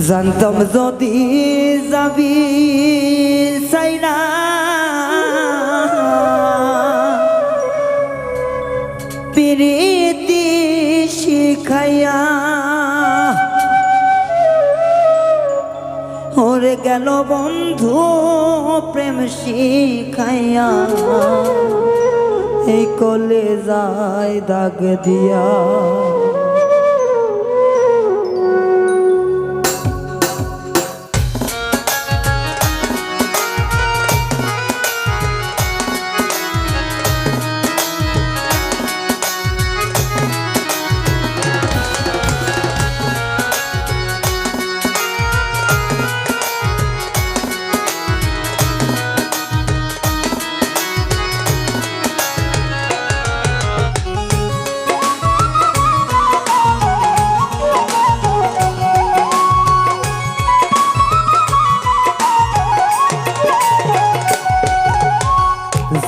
জানতাম যদি যাবি চাইনা প্রীতি শিখাইয়া ওরে গেল বন্ধু প্রেম শিখাইয়া এই কলে যায় দাগ দিয়া।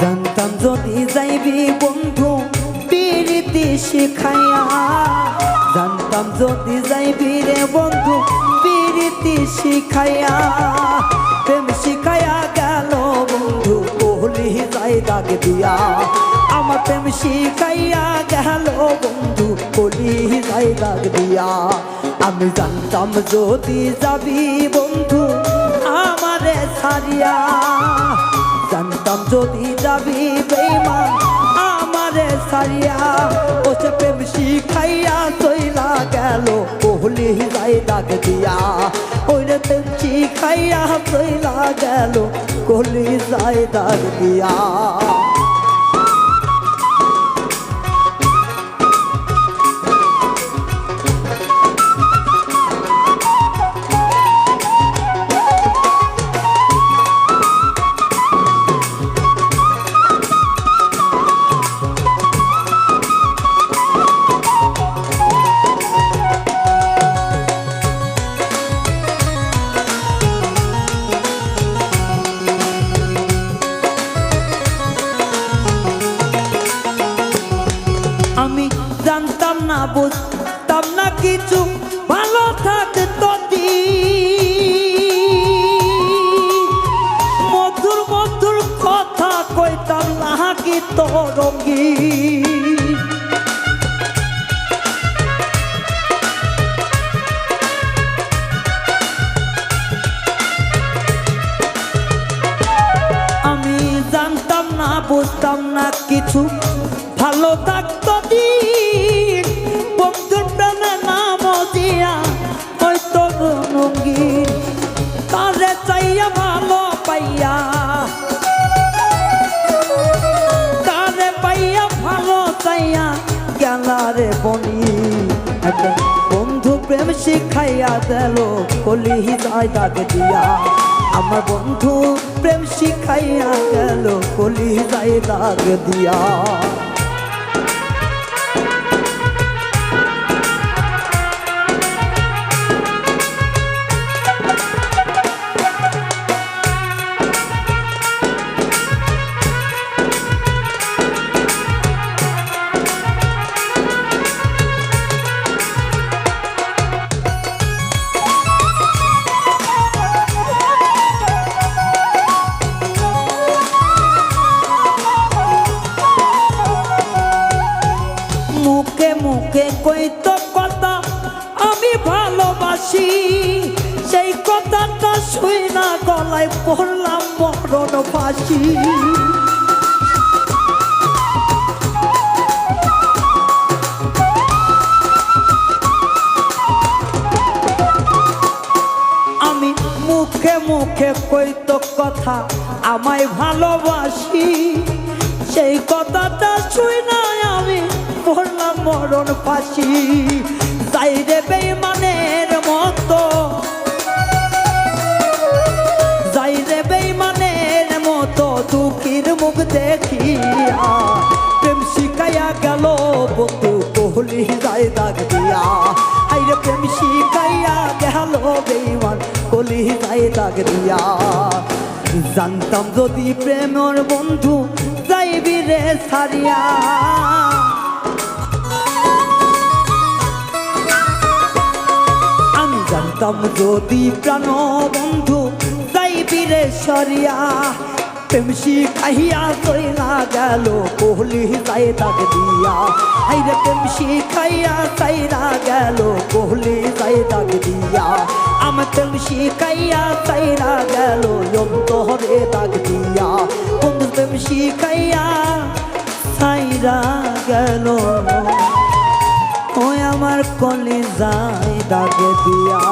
জানতাম যদি যাইবি বন্ধু প্রীতি শিখাইয়া, জানতাম যদি যাইবি রে বন্ধু প্রীতি শিখাইয়া, প্রেম শিখাইয়া গেল বন্ধু কলি যাই দাগ দিয়া। আমার প্রেম শিখাইয়া গেল বন্ধু কলি যাই দাগ দিয়া। আমি জানতাম যদি যাবি বন্ধু আমারে ছাড়িয়া, জানতাম যদি যাবি বেঈমান আমারে ছাড়িয়া। ও সে প্রেম শিখাইয়া চইলা গেল কলি যাই দাগ দিয়া। ওই রে প্রেম শিখাইয়া চইলা গেল কলি যাই দাগ দিয়া। আমি জানতাম না বুঝতাম না কিছু ভালো থাকতো মধুর মধুর কথা কইতাম না কি তো রঙ্গি। আমি জানতাম না বুঝতাম না কিছু ভালো থাকতো দিন বন্ধুর প্রেমে নাম দিয়া হয়তো রঙিন। তারে চাইয়া ভালো পাইয়া, তারে পাইয়া ভালো চাইয়া গেলারে বনি। বন্ধু প্রেম শিখাইয়া দিল কলি যায় দাগ দিয়া। আমার বন্ধু প্রেম শিখাইয়া গেল কলি যায় দাগ দিয়া। মুখে মুখে কইতো কথা আমি ভালোবাসি, সেই কথাটা শুই না গলায় পড়লাম মরণ ফাঁসি। আমি মুখে মুখে কইতো কথা আমায় ভালোবাসি, সেই কথাটা শুই না আমি পড়লাম মরণ ফাঁসি। যাই রে বেঈমানের মতো, যাই রে বেঈমানের মতো দুঃখীর মুখ দেখিয়া। প্রেম শিখাইয়া গেল বন্ধু কলি যাই দাগ দিয়া। আইরে প্রেম শিখাইয়া গেল বেঈমান কলি যাই দাগ দিয়া। জানতাম যদি প্রেমর বন্ধু যাইবি রে ছাড়িয়া, পাইতাম যদি প্রাণ বন্ধু যাইবি রে সরিয়া প্রেম শিখাইয়া চইলা গেল কোহলি যাই দাগ দিয়া হাইরে প্রেম শিখাইয়া চাইরা গেল কোহলি যাই দাগ দিয়া আমার প্রেম শিখাইয়া চাইরা গেল অন্তরে দাগ দিয়া বন্ধু প্রেম শিখাইয়া চাইরা গেল ওই আমার কলিজায় দাগ দিয়া।